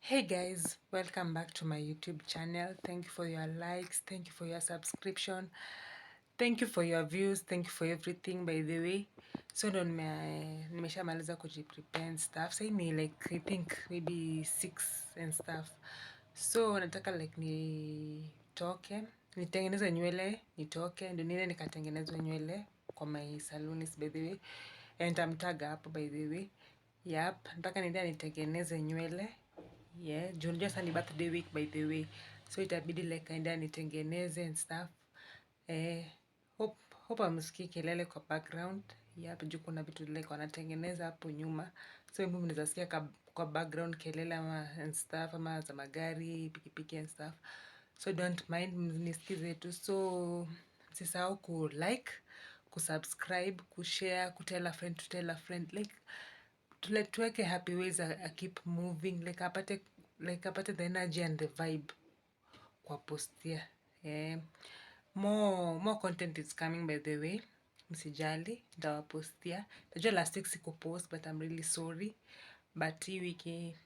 Hey guys, welcome back to my YouTube channel. Thank you for your likes, thank you for your subscription, thank you for your views, thank you for everything by the way. So ndo nimeshamaliza kujiprepare and stuff. Say ni like I think maybe 6 and stuff. So nataka like nitengeneze nywele, nitoke, ndio niende nikatengenezwe nywele kwa my salonist by the way. And nitamtag hapo by the way. Yep, nataka niende nitengeneze nywele. Yeah, June just ni birthday week by the way. So itabidi like aenda nitengeneze and stuff. Hope amsikii kelele kwa background. Yep, juu kuna vitu like wanatengeneza hapo nyuma. So mimi mnaweza sikia kwa background kelele ama and stuff ama za magari, pikipiki and stuff. So don't mind, mnisikize tu. So msisahau ku like, ku subscribe, ku share, ku tell a friend, to tell a friend, like tuweke happy ways I keep moving, like apate the energy and the vibe kwa postia. More content is coming by the way. Msijali, nitawapostia. Najua last week sikupost but I'm really sorry. But hii wiki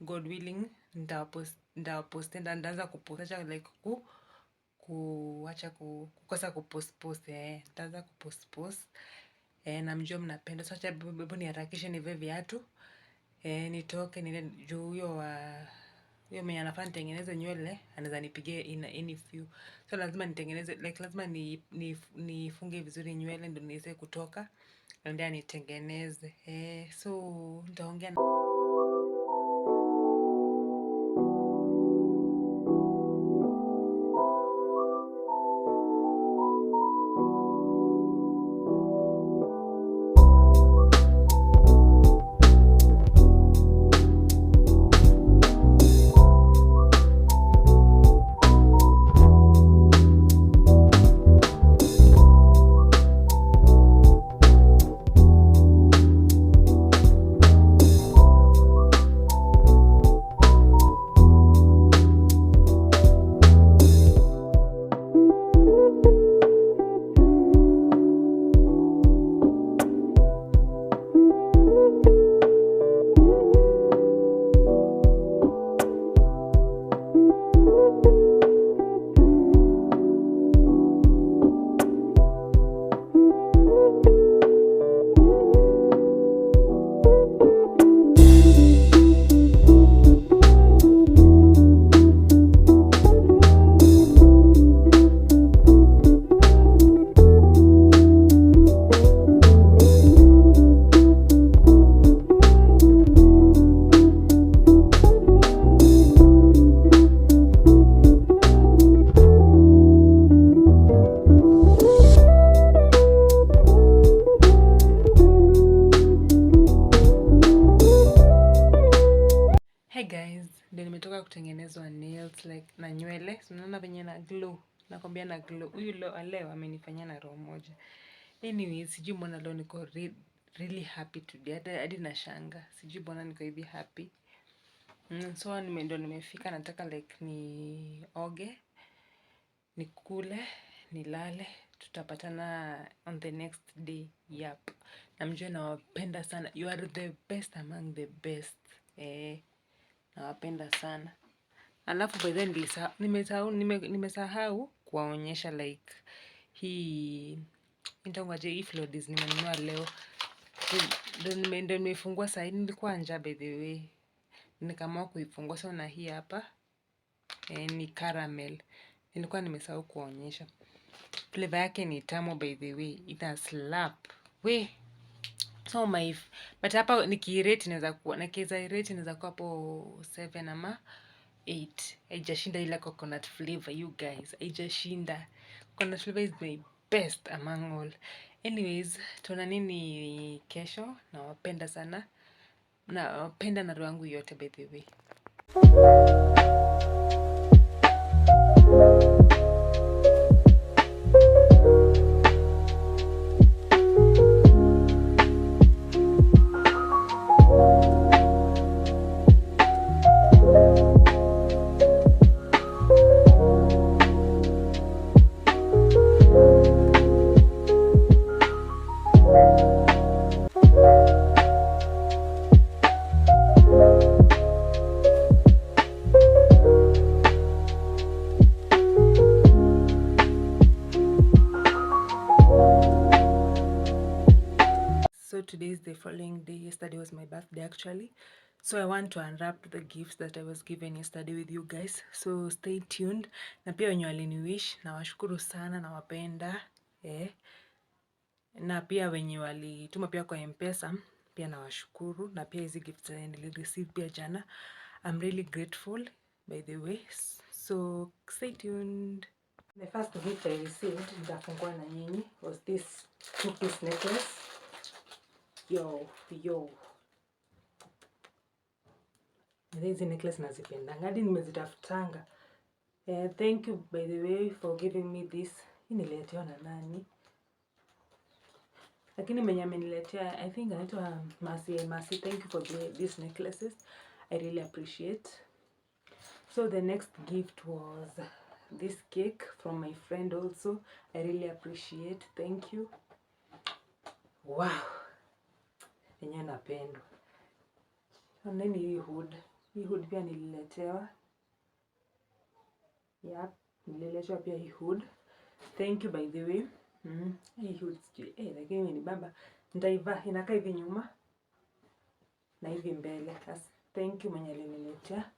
God willing nitawapost and ndaanza kupost. Acha like kukosa kupost. Nitaanza kupost. Namjua mnapenda. So acha hebu niharakishe nivae viatu. Nitoke niende juu huyo mwenye anafaa nitengeneze nywele anaweza nipigie in any few. So lazima nitengeneze like lazima nifunge vizuri nywele ndio niweze kutoka ndio nitengeneze. So nitaongea ndio nimetoka kutengenezwa nails like na nywele. So unaona venye na glow. Nakwambia na glow. Huyu leo amenifanyia na roho moja. Anyways, sijui mbona leo niko really happy today. Hadi nashanga. Sijui mbona niko hivi happy. So ndio nimefika, nataka like nioge, nikule, nilale. Tutapatana on the next day. Yep. Namjua nawapenda sana. You are the best among the best. Nawapenda sana. Alafu by then nimesahau kuwaonyesha like hii floodies nimenunua leo. Ndio nimefungua sasa. Nilikuwa njaa by the way. Nikaamua kuifungua. So na hii hapa ni caramel. Nilikuwa nimesahau kuwaonyesha. Flavor yake ni tamu by the way. Ita slap. So but hapa nikirate inaweza kuwa inaweza kuwa hapo 7 ama 8. Haijashinda ile coconut flavor, you guys. Haijashinda. Coconut flavor is my best among all. Anyways, tuna nini kesho? Nawapenda sana. Nawapenda na roho yangu yote by the way. today is the following day. Yesterday was my birthday actually. So I want to unwrap the gifts that I was given yesterday with you guys. So stay tuned. Na pia wenye waliniwish nawashukuru sana, nawapenda. Na pia wenye walituma pia kwa M-Pesa pia nawashukuru. Na pia hizi gifts nilireceive pia jana. I'm really grateful by the way. So stay tuned. The first gift I received, nitafungua na nyinyi, was this 2-piece necklace. Yo. Hizi necklace nazipendanga, hadi nimezitafutanga. Thank you by the way for giving me this. Hii nililetewa na nani? Lakini mwenye ameniletea, I think anaitwa Mercy. Thank you for these necklaces. I really appreciate. So the next gift was this cake from my friend also. I really appreciate. Thank you. Wow. Yenye napendwa. Nini hii hood? Hii hood pia nililetewa. Yep, nililetewa pia hii hood. Thank you by the way. Hii hood lakini ni baba. Nitaivaa, inakaa hivi nyuma na hivi mbele. Thank you mwenye aliniletea.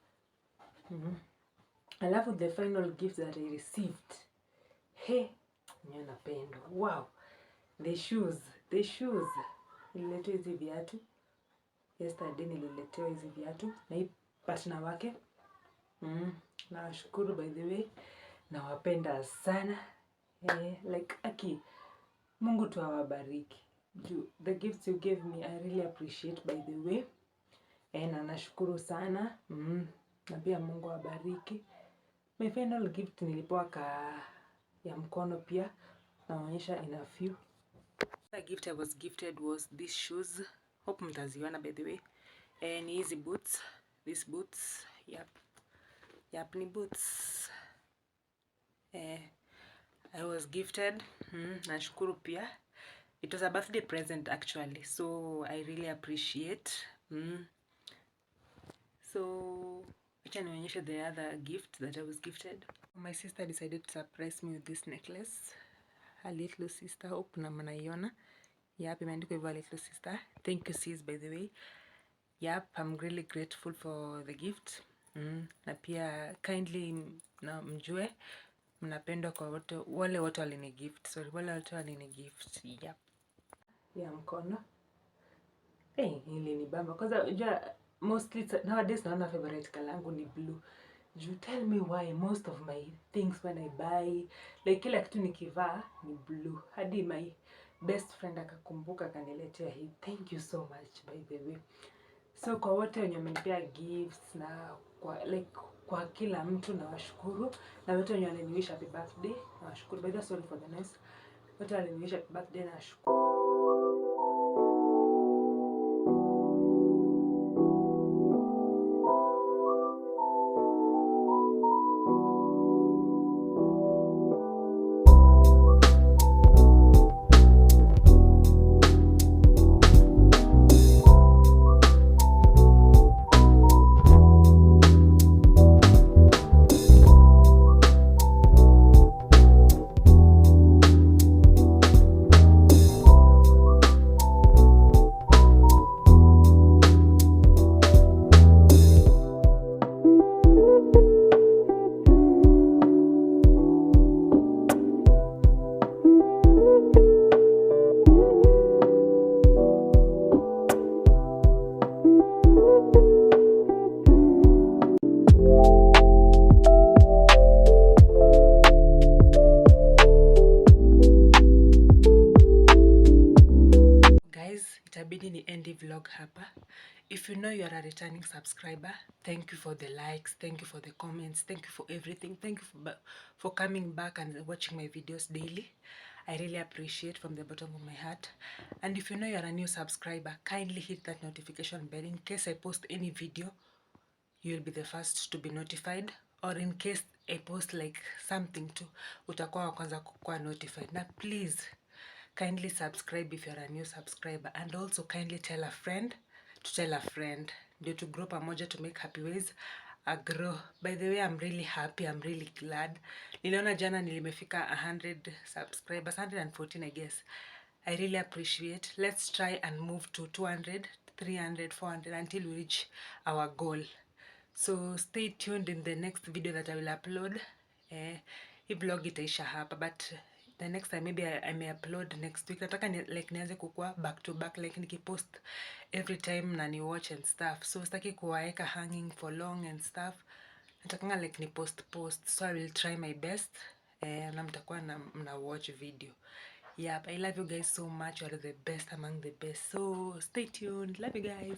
Alafu the final gift that I received. Yenye napendwa. Wow. The shoes. Nililetewa hizi viatu. Yesterday nililetewa hizi viatu na hii partner wake. Nawashukuru by the way. Nawapenda sana. Aki, Mungu tu awabariki. The gifts you gave me, I really appreciate by the way. Na nashukuru sana. Na pia Mungu awabariki. My final gift nilipewa ya mkono pia. Naonyesha in a few. The gift I was gifted was these shoes. Hope mtaziona by the way. Ni hizi boots. These boots. Yep, ni boots. I was gifted. Nashukuru pia. It was a birthday present actually. So I really appreciate. So acha nionyeshe the other gift that I was gifted. My sister decided to surprise me with this necklace. Her little sister. Hope na mnaiona. Yep, imeandikwa hivyo little sister. Thank you sis by the way. Yep, I'm really grateful for the gift. Na pia kindly na mjue mnapendwa kwa wale wote walinigift. Wale wote walinigift. Yep. Ya mkono. Ilinibamba. Kwanza unajua mostly nowadays naona favorite color yangu ni blue. You tell me why most of my things when I buy, like kila kitu nikivaa ni blue. Hadi my best friend akakumbuka akaniletea hii. Thank you so much by the way. So kwa wote wenye wamenipea gifts na kwa kila mtu nawashukuru. Na wote wenye waliniwish happy birthday nawashukuru. By the way, sorry for the noise. Wote waliniwish happy birthday nawashukuru. Itabidi ni end vlog hapa. If you know you are a returning subscriber, thank you for the likes, thank you for the comments, thank you for everything, thank you for coming back and watching my videos daily. I really appreciate from the bottom of my heart. And if you know you are a new subscriber, kindly hit that notification bell in case I post any video. You'll be the first to be notified, or in case I post like something too, utakuwa wa kwanza kukuwa notified. Na please kindly subscribe if you're a new subscriber, and also kindly tell a friend to tell a friend, ndio to grow pamoja, to make Happy Ways grow. By the way, I'm really happy, I'm really glad. Niliona jana nilimefika 100 subscribers, 114 I guess. I really appreciate. Let's try and move to 200, 300, 400 until we reach our goal. So stay tuned in the next video that I will upload. Hii vlog itaisha hapa, but the next time maybe I may upload next week. Nataka like nianze kukua back to back, like nikipost every time na ni watch and stuff. So sitaki kuwaeka hanging for long and stuff. Natakanga like ni post. So I will try my best. Na mtakuwa mna watch video. Yep, I love you guys so much. You are the best among the best. So stay tuned. Love you guys.